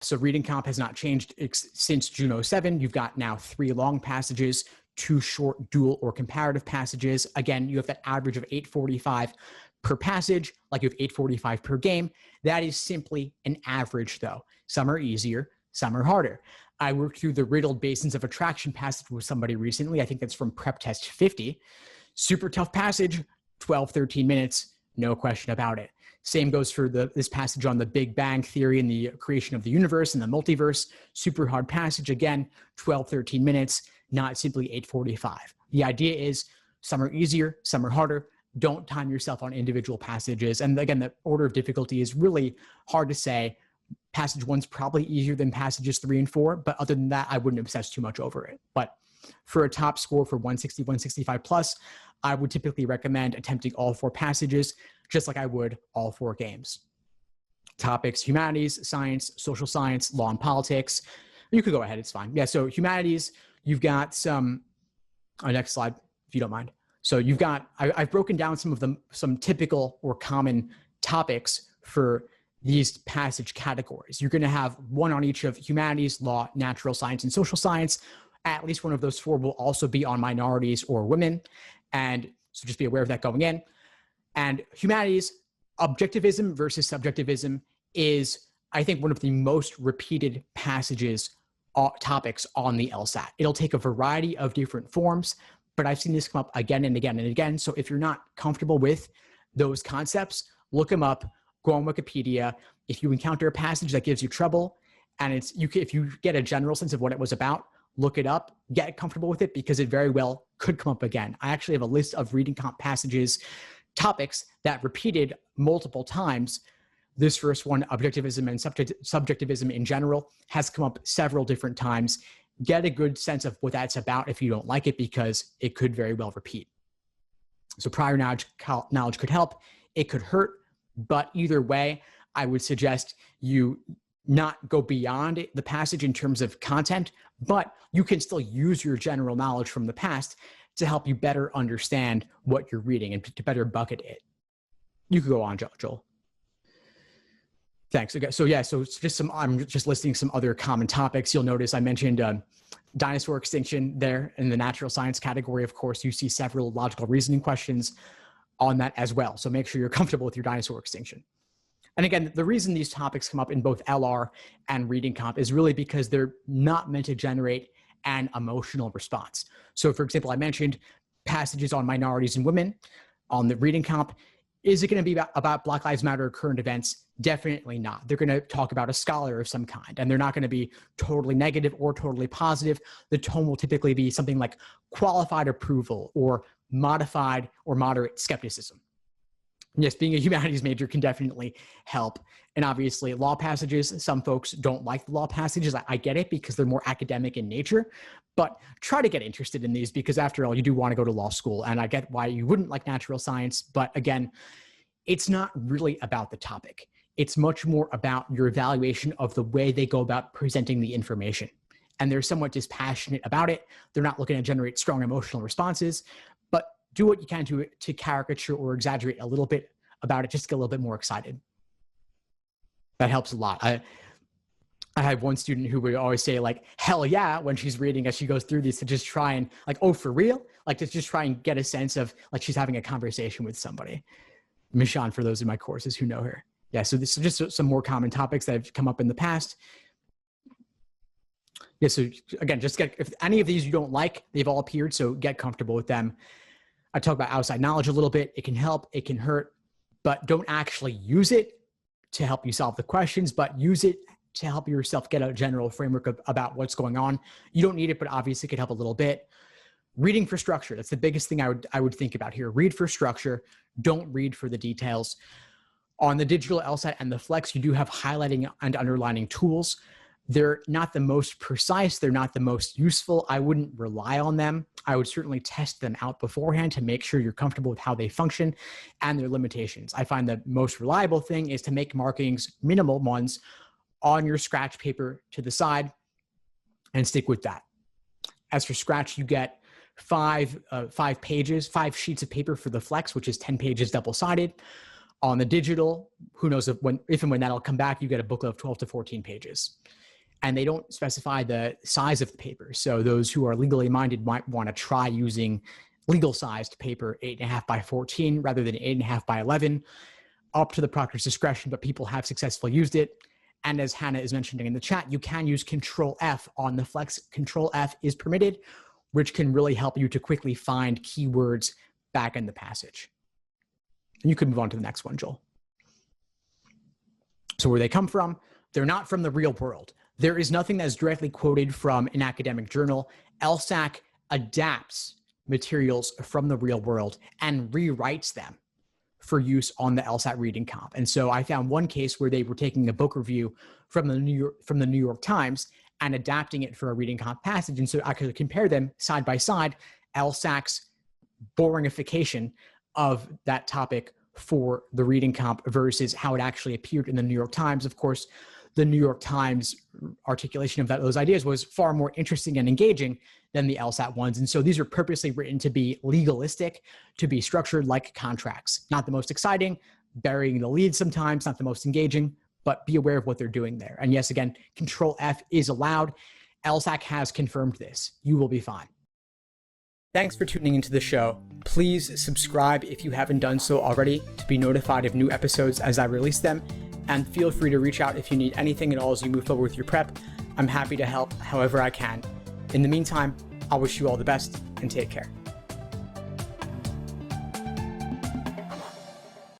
So reading comp has not changed since June 07. You've got now 3 long passages, 2 short dual or comparative passages. Again, you have that average of 845 per passage, like you have 845 per game. That is simply an average though. Some are easier, some are harder. I worked through the riddled basins of attraction passage with somebody recently. I think that's from Prep Test 50. Super tough passage, 12, 13 minutes, no question about it. Same goes for this passage on the Big Bang Theory and the creation of the universe and the multiverse. Super hard passage, again, 12, 13 minutes, not simply 845. The idea is some are easier, some are harder. Don't time yourself on individual passages. And again, the order of difficulty is really hard to say. Passage 1's probably easier than passages 3 and 4, but other than that, I wouldn't obsess too much over it. But for a top score for 160, 165 plus, I would typically recommend attempting all 4 passages, just like I would all 4 games. Topics: humanities, science, social science, law and politics. You could go ahead, it's fine. Yeah, so humanities, you've got some, next slide, if you don't mind. So you've got, I've broken down some typical or common topics for these passage categories. You're gonna have one on each of humanities, law, natural science, and social science. At least one of those 4 will also be on minorities or women. And so just be aware of that going in. And humanities, objectivism versus subjectivism is, I think, one of the most repeated passages, topics on the LSAT. It'll take a variety of different forms, but I've seen this come up again and again and again. So if you're not comfortable with those concepts, look them up, go on Wikipedia. If you encounter a passage that gives you trouble, and if you get a general sense of what it was about, look it up, get comfortable with it, because it very well could come up again. I actually have a list of reading comp passages, topics that repeated multiple times. This first one, objectivism and subjectivism in general, has come up several different times. Get a good sense of what that's about if you don't like it, because it could very well repeat. So prior knowledge could help, it could hurt, but either way, I would suggest you not go beyond the passage in terms of content, but you can still use your general knowledge from the past to help you better understand what you're reading and to better bucket it. You could go on, Joel. Thanks. Okay, so yeah, so it's just I'm just listing some other common topics. You'll notice I mentioned dinosaur extinction there in the natural science category. Of course, you see several logical reasoning questions on that as well. So make sure you're comfortable with your dinosaur extinction. And again, the reason these topics come up in both LR and reading comp is really because they're not meant to generate an emotional response. So for example, I mentioned passages on minorities and women on the reading comp. Is it going to be about Black Lives Matter or current events? Definitely not. They're going to talk about a scholar of some kind, and they're not going to be totally negative or totally positive. The tone will typically be something like qualified approval or modified or moderate skepticism. Yes, being a humanities major can definitely help. And obviously law passages, some folks don't like the law passages. I get it, because they're more academic in nature, but try to get interested in these, because after all, you do want to go to law school. And I get why you wouldn't like natural science, but again, it's not really about the topic. It's much more about your evaluation of the way they go about presenting the information. And they're somewhat dispassionate about it. They're not looking to generate strong emotional responses, but do what you can to caricature or exaggerate a little bit about it, just to get a little bit more excited. That helps a lot. I had one student who would always say like, hell yeah, when she's reading as she goes through these, to just try and like, oh, for real? Like to just try and get a sense of like she's having a conversation with somebody. Michonne, for those in my courses who know her. Yeah, so this is just some more common topics that have come up in the past. Yeah, so again, if any of these you don't like, they've all appeared, so get comfortable with them. I talk about outside knowledge a little bit. It can help, it can hurt, but don't actually use it to help you solve the questions, but use it to help yourself get a general framework about what's going on. You don't need it, but obviously it could help a little bit. Reading for structure, that's the biggest thing I would think about here. Read for structure, don't read for the details. On the digital LSAT and the Flex, you do have highlighting and underlining tools. They're not the most precise. They're not the most useful. I wouldn't rely on them. I would certainly test them out beforehand to make sure you're comfortable with how they function and their limitations. I find the most reliable thing is to make markings, minimal ones, on your scratch paper to the side and stick with that. As for scratch, you get 5 sheets of paper for the Flex, which is 10 pages double-sided. On the digital, who knows if and when that'll come back, you get a booklet of 12 to 14 pages. And they don't specify the size of the paper. So those who are legally minded might want to try using legal sized paper, 8.5 by 14 rather than 8.5 by 11, up to the proctor's discretion, but people have successfully used it. And as Hannah is mentioning in the chat, you can use Control F on the Flex. Control F is permitted, which can really help you to quickly find keywords back in the passage. And you can move on to the next one, Joel. So where they come from, they're not from the real world. There is nothing that's directly quoted from an academic journal. LSAC adapts materials from the real world and rewrites them for use on the LSAT reading comp. And so I found one case where they were taking a book review from the New York Times and adapting it for a reading comp passage. And so I could compare them side by side, LSAC's boringification of that topic for the reading comp versus how it actually appeared in the New York Times. Of course, the New York Times articulation of those ideas was far more interesting and engaging than the LSAT ones. And so these are purposely written to be legalistic, to be structured like contracts. Not the most exciting, burying the lead sometimes, not the most engaging, but be aware of what they're doing there. And yes, again, Control F is allowed. LSAC has confirmed this. You will be fine. Thanks for tuning into the show. Please subscribe if you haven't done so already to be notified of new episodes as I release them. And feel free to reach out if you need anything at all as you move forward with your prep. I'm happy to help however I can. In the meantime, I'll wish you all the best and take care.